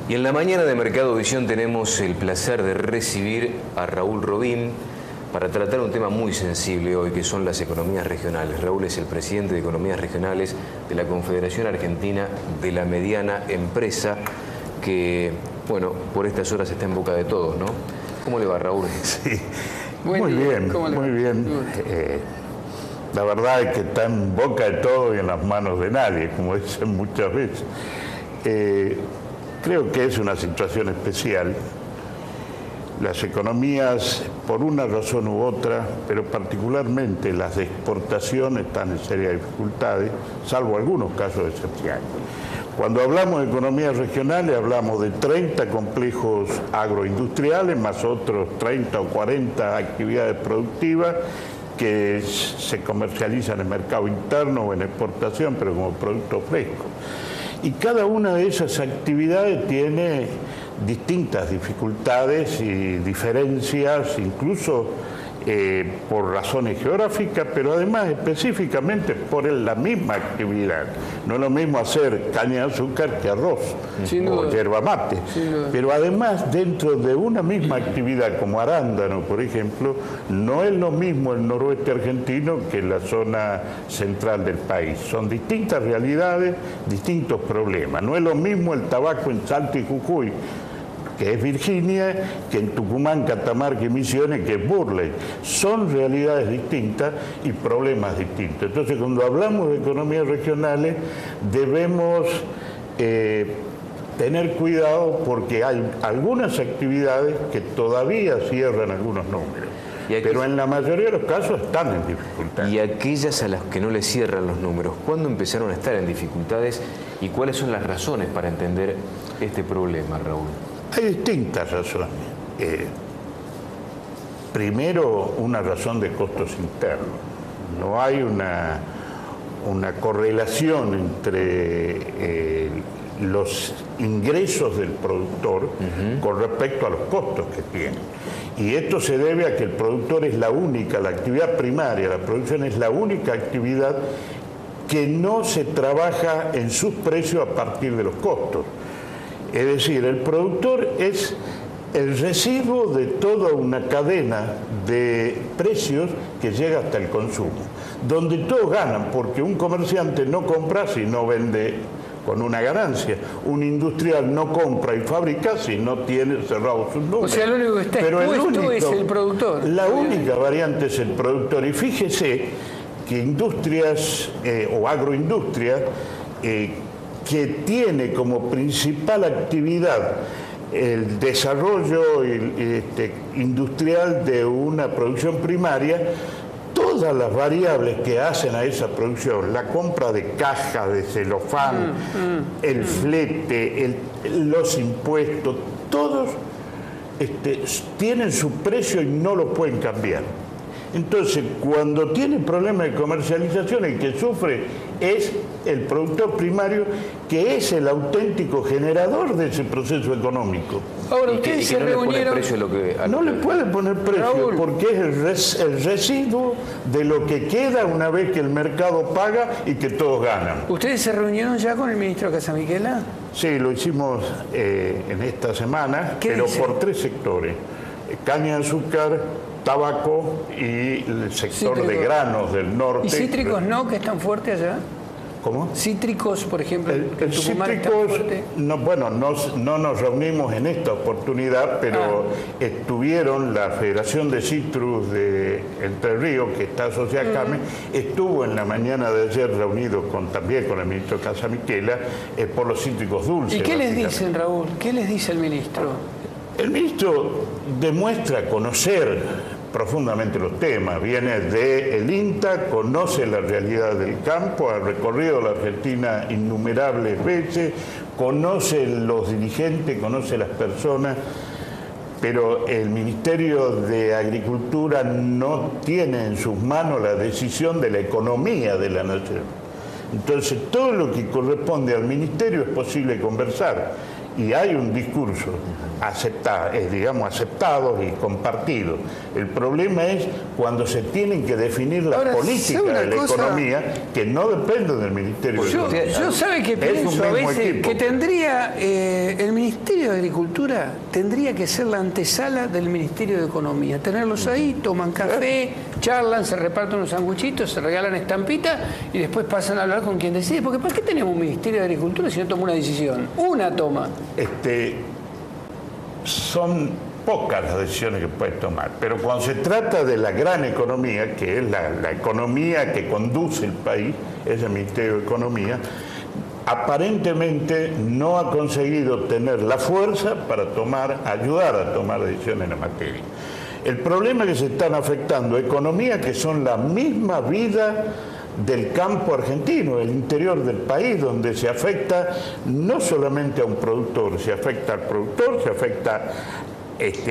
Y en la mañana de Mercado Visión tenemos el placer de recibir a Raúl Robín para tratar un tema muy sensible hoy, que son las economías regionales. Raúl es el presidente de Economías Regionales de la Confederación Argentina de la Mediana Empresa, que, bueno, por estas horas está en boca de todos, ¿no? ¿Cómo le va, Raúl? Sí, muy bien, muy bien. La verdad es que está en boca de todos y en las manos de nadie, como dicen muchas veces. Creo que es una situación especial. Las economías, por una razón u otra, pero particularmente las de exportación, están en serias dificultades, salvo algunos casos excepcionales. Cuando hablamos de economías regionales, hablamos de 30 complejos agroindustriales, más otros 30 o 40 actividades productivas que se comercializan en el mercado interno o en exportación, pero como producto fresco. Y cada una de esas actividades tiene distintas dificultades y diferencias, incluso por razones geográficas, pero además específicamente por la misma actividad. No es lo mismo hacer caña de azúcar que arroz o yerba mate. Pero además, dentro de una misma actividad como arándano, por ejemplo, no es lo mismo el noroeste argentino que la zona central del país. Son distintas realidades, distintos problemas. No es lo mismo el tabaco en Salta y Jujuy, que es Virginia, que en Tucumán, Catamarca y Misiones, que es Burley. Son realidades distintas y problemas distintos. Entonces, cuando hablamos de economías regionales, debemos tener cuidado porque hay algunas actividades que todavía cierran algunos números. Pero en la mayoría de los casos están en dificultades. Y aquellas a las que no les cierran los números, ¿cuándo empezaron a estar en dificultades y cuáles son las razones para entender este problema, Raúl? Hay distintas razones. Primero, una razón de costos internos. No hay una correlación entre los ingresos del productor con respecto a los costos que tiene. Y esto se debe a que el productor es la actividad primaria, la producción es la única actividad que no se trabaja en sus precios a partir de los costos. Es decir, el productor es el residuo de toda una cadena de precios que llega hasta el consumo, donde todos ganan, porque un comerciante no compra si no vende con una ganancia, un industrial no compra y fabrica si no tiene cerrados sus números. O sea, lo único que está expuesto es el productor. La única variante es el productor, y fíjese que industrias o agroindustrias que tiene como principal actividad el desarrollo industrial de una producción primaria, todas las variables que hacen a esa producción, la compra de cajas, de celofán, el flete, los impuestos, todos tienen su precio y no lo pueden cambiar. Entonces, cuando tiene problemas de comercialización, el que sufre es el productor primario, que es el auténtico generador de ese proceso económico. Ahora, ustedes se reunieron... No le puede poner precio, Raúl, porque es el residuo de lo que queda una vez que el mercado paga y que todos ganan. ¿Ustedes se reunieron ya con el ministro Casamiquela? Sí, lo hicimos en esta semana, pero dice? Por 3 sectores. Caña de azúcar, tabaco y el sector cítricos de granos del norte. ¿Y cítricos no, que están fuertes allá? ¿Cómo? Cítricos, por ejemplo. El cítricos, no nos reunimos en esta oportunidad, pero estuvieron la Federación de Citrus de Entre Ríos, que está asociada a CAME, estuvo en la mañana de ayer reunido también con el ministro Casamiquela por los cítricos dulces. ¿Y qué les dicen, Raúl? ¿Qué les dice el ministro? El ministro demuestra conocer profundamente los temas, viene del INTA, conoce la realidad del campo, ha recorrido la Argentina innumerables veces, conoce los dirigentes, conoce las personas, pero el Ministerio de Agricultura no tiene en sus manos la decisión de la economía de la nación. Entonces, todo lo que corresponde al ministerio es posible conversar. Y hay un discurso aceptado y compartido. El problema es cuando se tienen que definir las políticas de la economía que no dependen del Ministerio de Economía. Yo sabe que pienso a veces que tendría el Ministerio de Agricultura tendría que ser la antesala del Ministerio de Economía. Tenerlos ahí, toman café, charlan, se reparten unos sanguchitos, se regalan estampitas y después pasan a hablar con quien decide. Porque ¿para qué tenemos un Ministerio de Agricultura si no toma una decisión? Una toma. Son pocas las decisiones que puedes tomar, pero cuando se trata de la gran economía, que es la economía que conduce el país, es el Ministerio de Economía, aparentemente no ha conseguido tener la fuerza para ayudar a tomar decisiones en la materia. El problema es que se están afectando economías que son la misma vida del campo argentino, el interior del país, donde se afecta no solamente a un productor, se afecta al productor, se afecta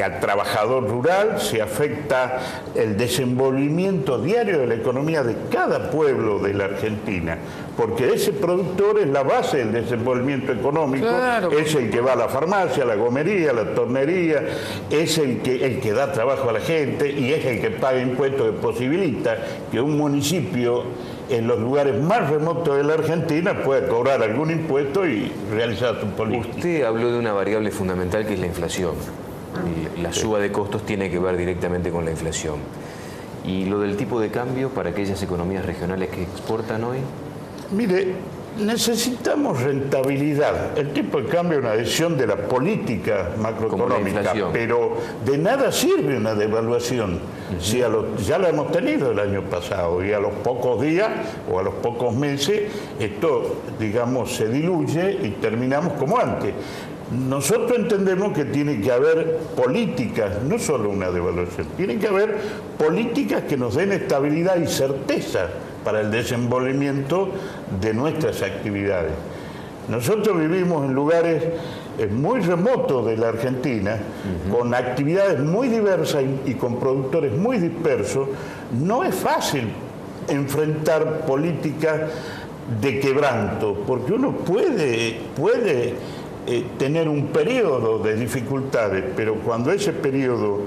al trabajador rural, se afecta el desenvolvimiento diario de la economía de cada pueblo de la Argentina, porque ese productor es la base del desenvolvimiento económico, claro. Es el que va a la farmacia, a la gomería, a la tornería, es el que da trabajo a la gente y es el que paga impuestos, que posibilita que un municipio en los lugares más remotos de la Argentina pueda cobrar algún impuesto y realizar su política. Usted habló de una variable fundamental que es la inflación. Y la suba de costos tiene que ver directamente con la inflación. ¿Y lo del tipo de cambio para aquellas economías regionales que exportan hoy? Mire, necesitamos rentabilidad. El tipo de cambio es una decisión de la política macroeconómica, pero de nada sirve una devaluación. Si ya la hemos tenido el año pasado y a los pocos días o a los pocos meses esto, digamos, se diluye y terminamos como antes. Nosotros entendemos que tiene que haber políticas, no solo una devaluación, tiene que haber políticas que nos den estabilidad y certeza para el desenvolvimiento de nuestras actividades. Nosotros vivimos en lugares muy remotos de la Argentina, con actividades muy diversas y con productores muy dispersos. No es fácil enfrentar políticas de quebranto, porque uno puede tener un periodo de dificultades, pero cuando ese periodo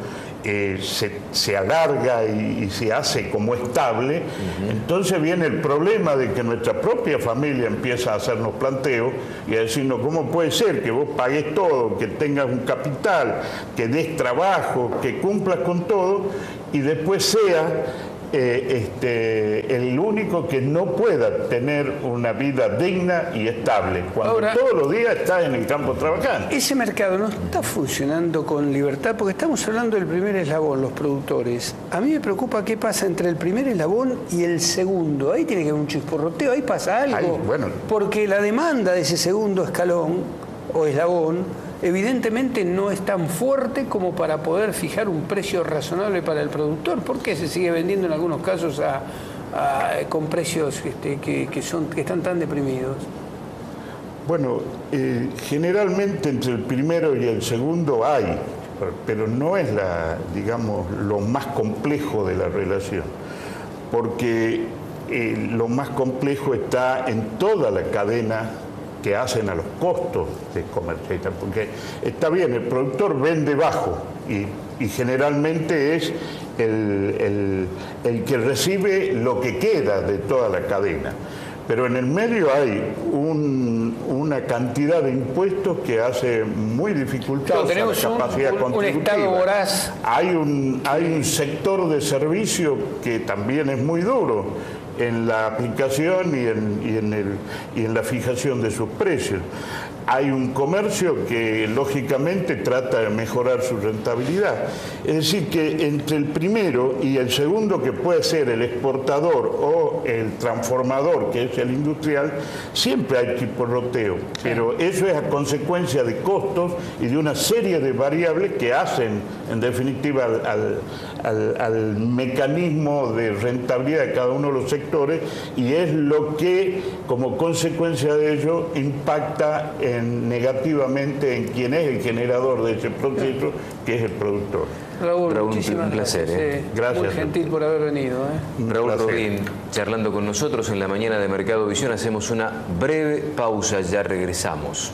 se alarga y se hace como estable, entonces viene el problema de que nuestra propia familia empieza a hacernos planteos y a decirnos cómo puede ser que vos pagues todo, que tengas un capital, que des trabajo, que cumplas con todo y después sea el único que no pueda tener una vida digna y estable, cuando ahora, todos los días está en el campo trabajando. Ese mercado no está funcionando con libertad, porque estamos hablando del primer eslabón, los productores. A mí me preocupa qué pasa entre el primer eslabón y el segundo. Ahí tiene que haber un chisporroteo, ahí pasa algo. Porque la demanda de ese segundo escalón o eslabón evidentemente no es tan fuerte como para poder fijar un precio razonable para el productor. ¿Por qué se sigue vendiendo en algunos casos con precios que están tan deprimidos? Bueno, generalmente entre el primero y el segundo hay, pero no es lo más complejo de la relación, porque lo más complejo está en toda la cadena que hacen a los costos de comercializar, porque está bien, el productor vende bajo y generalmente es el que recibe lo que queda de toda la cadena, pero en el medio hay una cantidad de impuestos que hace muy dificultosa la capacidad contributiva. Un Estado voraz. Hay un sector de servicio que también es muy duro en la aplicación y en la fijación de sus precios. Hay un comercio que lógicamente trata de mejorar su rentabilidad. Es decir, que entre el primero y el segundo, que puede ser el exportador o el transformador, que es el industrial, siempre hay chisporroteo, pero eso es a consecuencia de costos y de una serie de variables que hacen, en definitiva, al mecanismo de rentabilidad de cada uno de los sectores, y es lo que, como consecuencia de ello, impacta en negativamente en quien es el generador de ese proceso, que es el productor. Raúl, un muchísimas placer. gracias. Gracias. Muy gentil por haber venido. Raúl placer. Robín, charlando con nosotros en la mañana de Mercado Visión. Hacemos una breve pausa, ya regresamos.